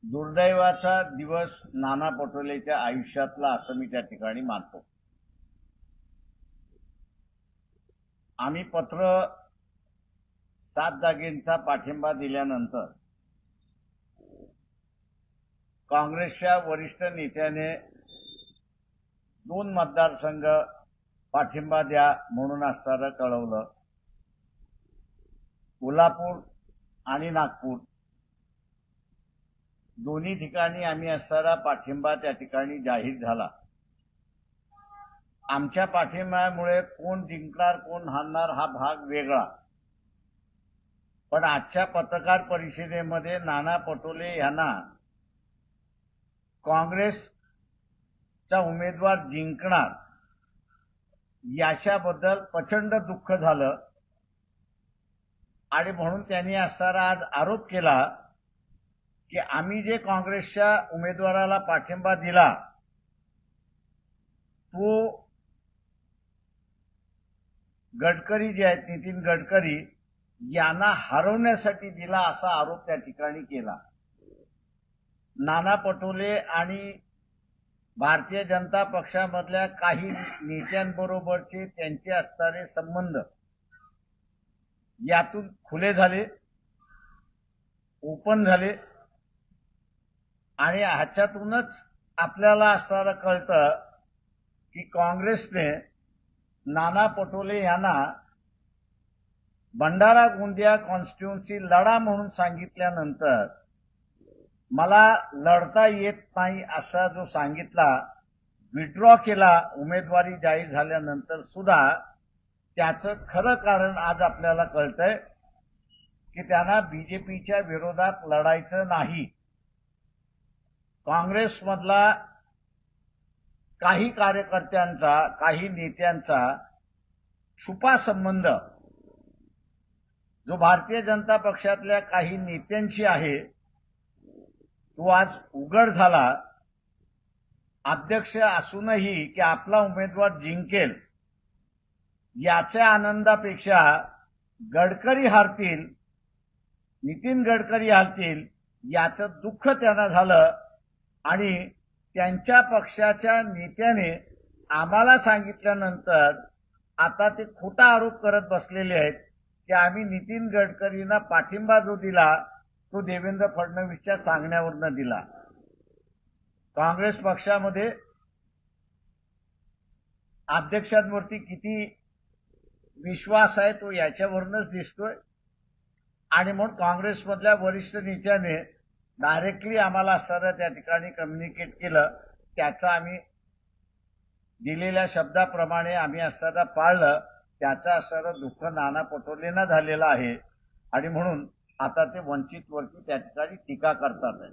दुर्दैवाचा दिवस नाना पटोलेच्या आयुष्यातला असं मी त्या ठिकाणी मानतो. आम्ही पत्र 7 जागेंचा पाठिंबा दिल्यानंतर काँग्रेसच्या वरिष्ठ नेत्याने 2 मतदारसंघ पाठिंबा द्या म्हणून असणारं कळवलं. कोल्हापूर आणि नागपूर दोन्ही ठिकाणी आम्ही असणारा पाठिंबा त्या ठिकाणी जाहीर झाला. आमच्या पाठिंब्यामुळे कोण जिंकणार कोण हारणार हा भाग वेगळा, पण आजच्या पत्रकार परिषदेमध्ये नाना पटोले यांना काँग्रेसचा उमेदवार जिंकणार याच्याबद्दल प्रचंड दुःख झालं आणि म्हणून त्यांनी असणारा आज आरोप केला की आम्ही जे काँग्रेसच्या उमेदवाराला पाठिंबा दिला तो गडकरी जे आहेत नितीन गडकरी यांना हरवण्यासाठी दिला असा आरोप त्या ठिकाणी केला. नाना पटोले आणि भारतीय जनता पक्षामधल्या काही नेत्यांबरोबरचे त्यांचे असणारे संबंध यातून खुले झाले, ओपन झाले आणि ह्याच्यातूनच आपल्याला असणारं कळतं की काँग्रेसने नाना पटोले यांना भंडारा गोंदिया कॉन्स्टिट्युन्सी लढा म्हणून सांगितल्यानंतर मला लढता येत नाही असा जो सांगितला, विड्रॉ केला उमेदवारी जाहीर झाल्यानंतर सुद्धा त्याचं खरं कारण आज आपल्याला कळतंय की त्यांना बीजेपीच्या विरोधात लढायचं नाही. काँग्रेसमधला काही कार्यकर्त्यांचा काही नेत्यांचा छुपा संबंध जो भारतीय जनता पक्षातल्या काही नेत्यांशी आहे तो आज उघड झाला. अध्यक्ष असूनही की आपला उमेदवार जिंकेल याच्या आनंदापेक्षा गडकरी हारतील, नितीन गडकरी हारतील याचं दुःख त्यांना झालं आणि त्यांच्या पक्षाच्या नेत्याने आम्हाला सांगितल्यानंतर आता ते खोटा आरोप करत बसलेले आहेत की आम्ही नितीन गडकरींना पाठिंबा जो दिला तो देवेंद्र फडणवीसच्या सांगण्यावरनं दिला. काँग्रेस पक्षामध्ये अध्यक्षांवरती किती विश्वास आहे तो याच्यावरूनच दिसतोय आणि म्हणून काँग्रेसमधल्या वरिष्ठ नेत्याने डायरेक्टली आम्हाला असणारं त्या ठिकाणी कम्युनिकेट केलं. त्याचं आम्ही दिलेल्या शब्दाप्रमाणे आम्ही असणारं पाळलं. त्याचं असणारं दुःख नाना पटोलेंना झालेलं आहे आणि म्हणून आता ते वंचितवरती त्या ठिकाणी टीका करतात आहे.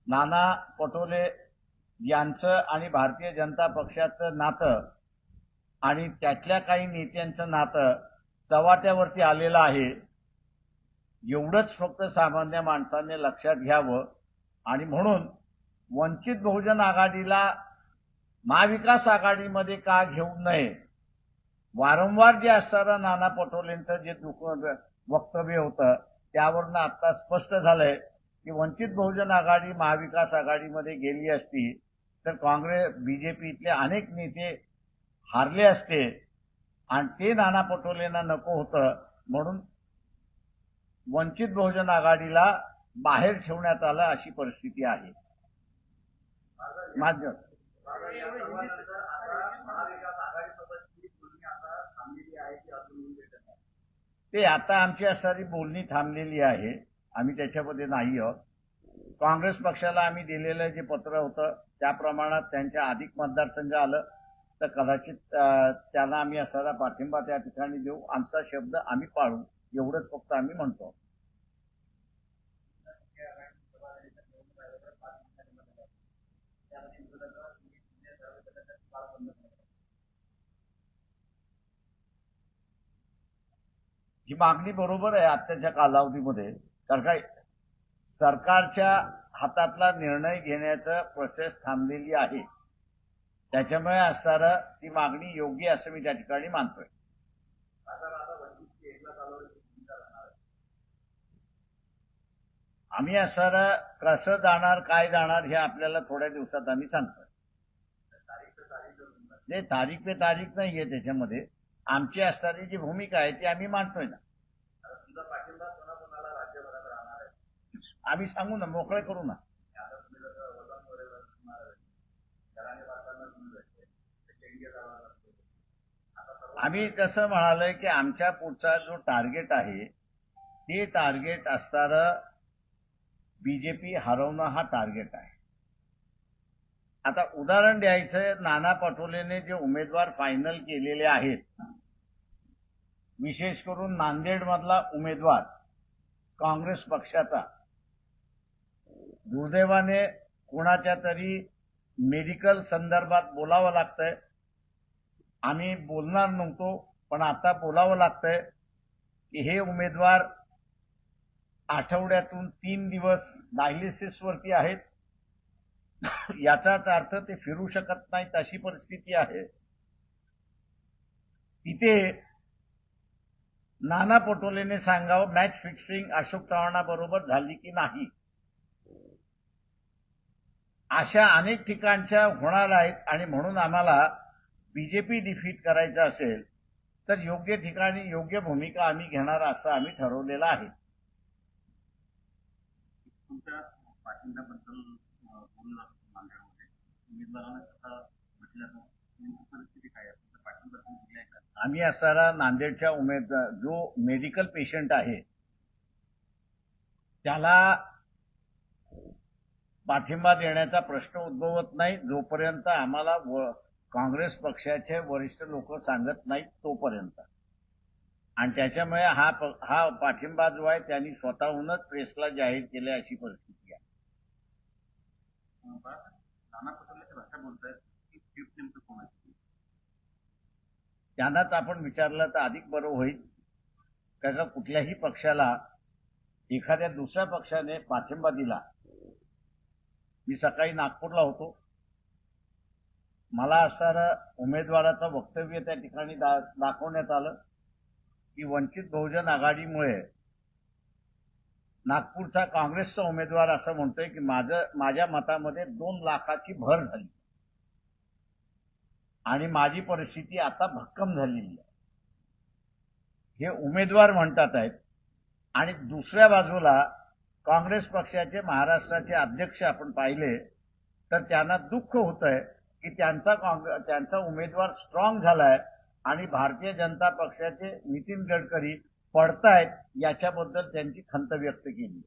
नाना पटोले यांचं आणि भारतीय जनता पक्षाचं नातं आणि त्यातल्या काही नेत्यांचं नातं चव्हाट्यावरती आलेलं आहे. एवढंच फक्त सामान्य माणसाने लक्षात घ्यावं आणि म्हणून वंचित बहुजन आघाडीला महाविकास आघाडीमध्ये का घेऊ नये. वारंवार जे असणारं नाना पटोलेंचं जे वक्तव्य होतं त्यावरनं आता स्पष्ट झालंय की वंचित बहुजन आघाडी महाविकास आघाडीमध्ये गेली असती तर काँग्रेस बीजेपीतले अनेक नेते हारले असते आणि ते नाना पटोलेंना नको होतं म्हणून वंचित बहुजन आघाडीला बाहेर ठेवण्यात आलं अशी परिस्थिती आहे. माझं ते आता आमची असणारी बोलणी थांबलेली आहे. आम्ही त्याच्यामध्ये नाही आहोत. काँग्रेस पक्षाला आम्ही दिलेलं जे पत्र होतं त्या प्रमाणात त्यांच्या अधिक मतदारसंघ आलं तर कदाचित त्यांना आम्ही असणारा पाठिंबा त्या ठिकाणी देऊ. आमचा शब्द आम्ही पाळू एवढंच फक्त आम्ही म्हणतो. ही मागणी बरोबर आहे आजच्या कालावधीमध्ये, कारण काय सरकारच्या हातातला निर्णय घेण्याचं प्रोसेस थांबलेली आहे. त्याच्यामुळे असणारं ती मागणी योग्य असं मी त्या ठिकाणी मानतोय. आम्ही असं कसं जाणार काय जाणार हे आपल्याला थोड्या दिवसात आम्ही सांगतो. नाही, तारीख पे तारीख नाहीये त्याच्यामध्ये. आमची असणारी जी भूमिका आहे ती आम्ही मांडतोय ना. आम्ही सांगू ना, मोकळे करू ना. आम्ही कसं म्हणालोय की आमच्या पुढचा जो टार्गेट आहे ते टार्गेट असणारं बीजेपी हरवणं हा टार्गेट आहे. आता उदाहरण द्यायचं, नाना पटोलेने जे उमेदवार फायनल केलेले आहेत, विशेष करून नांदेडमधला उमेदवार काँग्रेस पक्षाचा, दुर्दैवाने कोणाच्या तरी मेडिकल संदर्भात बोलावं लागतंय. आम्ही बोलणार नव्हतो, पण आता बोलावं लागतंय की हे उमेदवार आठवड्यातून 3 दिवस डायलिसिसवरती आहेत. याचाच अर्थ ते फिरू शकत नाहीत अशी परिस्थिती आहे. तिथे नाना पटोलेने सांगावं मॅच फिक्सिंग अशोक चव्हाणाबरोबर झाली की नाही. अशा अनेक ठिकाणच्या होणार आहेत आणि म्हणून आम्हाला बीजेपी डिफीट करायचं असेल तर योग्य ठिकाणी योग्य भूमिका आम्ही घेणार असं आम्ही ठरवलेलं आहे. तुमच्या पाठिंब्याबद्दल बोलून नांदेडमध्ये उमेदवारांना परिस्थिती काय आहे, पाठिंबा दिलाय का? आम्ही असणारा नांदेडच्या जो मेडिकल पेशंट आहे त्याला पाठिंबा देण्याचा प्रश्न उद्भवत नाही जोपर्यंत आम्हाला काँग्रेस पक्षाचे वरिष्ठ लोक सांगत नाहीत तोपर्यंत. आणि त्याच्यामुळे हा पाठिंबा जो आहे त्यांनी स्वतःहूनच प्रेसला जाहीर केले अशी परिस्थिती आहे. नाना पटोले भाषा बोलतायत की चिफ नेमकं कोण आहे? त्यांनाच आपण विचारलं तर अधिक बरं होईल. कारण कुठल्याही पक्षाला एखाद्या दुसऱ्या पक्षाने पाठिंबा दिला. मी सकाळी नागपूरला होतो. मला असणारं उमेदवाराचं वक्तव्य त्या ठिकाणी दाखवण्यात आलं की वंचित बहुजन आघाडीमुळे नागपूरचा काँग्रेसचा उमेदवार असं म्हणतोय की माझ्या मतामध्ये 2 लाखाची भर झाली आणि माझी परिस्थिती आता भक्कम झालेली आहे. हे उमेदवार म्हणतात आहेत. आणि दुसऱ्या बाजूला काँग्रेस पक्षाचे महाराष्ट्राचे अध्यक्ष आपण पाहिले तर त्यांना दुःख होतंय की त्यांचा उमेदवार स्ट्रॉंग झालाय आणि भारतीय जनता पक्षाचे नितीन गडकरी पडतायत याच्याबद्दल त्यांची खंत व्यक्त केली.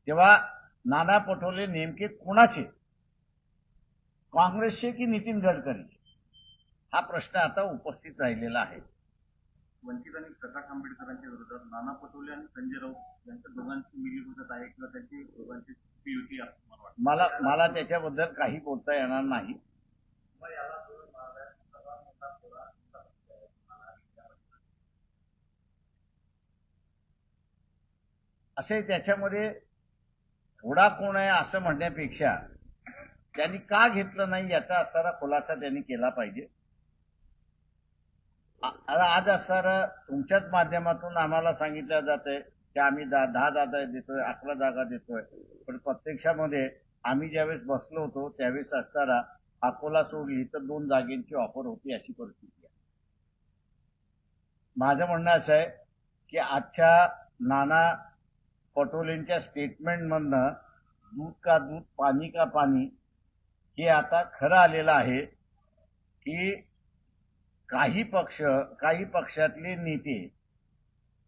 तेव्हा नाना पटोले नेमके कुणाचे, काँग्रेसचे की नितीन गडकरी, हा प्रश्न आता उपस्थित राहिलेला आहे. वंचित आणि प्रकाश आंबेडकरांच्या विरोधात नाना पटोले आणि संजय राऊत यांच्या दोघांची मिलीभगत आहे किंवा त्यांची दोघांची युती मला त्याच्याबद्दल काही बोलता येणार नाही. असे त्याच्यामध्ये थोडा कोण आहे असं म्हणण्यापेक्षा त्यांनी का घेतलं नाही याचा असणारा खुलासा त्यांनी केला पाहिजे. आज असणारं तुमच्याच माध्यमातून आम्हाला सांगितलं जातंय की आम्ही 10 जागा देतोय, 11 जागा देतोय, पण प्रत्यक्षामध्ये आम्ही ज्यावेळेस बसलो होतो त्यावेळेस असताना अकोला सोडली तर 2 जागेंची ऑफर होती अशी परिस्थिती आहे. माझं म्हणणं असं आहे की आजच्या नाना पटोलेंच्या स्टेटमेंटमधनं दूध का दूध पाणी का पाणी हे आता खरं आलेलं आहे की काही पक्षातले नेते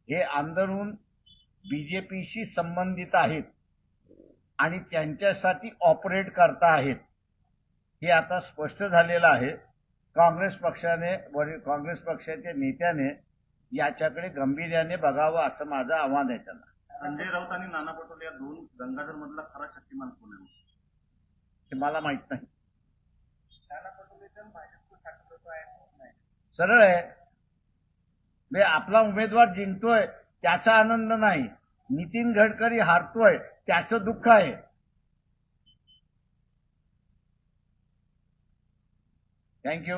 हे अंदरून बीजेपीशी संबंधित आहेत आणि त्यांच्यासाठी ऑपरेट करता आहेत हे आता स्पष्ट झालेलं आहे. काँग्रेस पक्षाच्या नेत्याने याच्याकडे गांभीर्याने बघावं असं माझं आव्हान आहे त्यांना. संजय राऊत आणि नाना पटोले या 2 गंगाधर मधला खरा शक्तिमान कोण आहे हे मला माहित नाही. सरळ आहे, आपला उमेदवार जिंकतोय त्याचा आनंद नाही, नितीन गडकरी हारतोय त्याचं दुःख आहे. थँक्यू.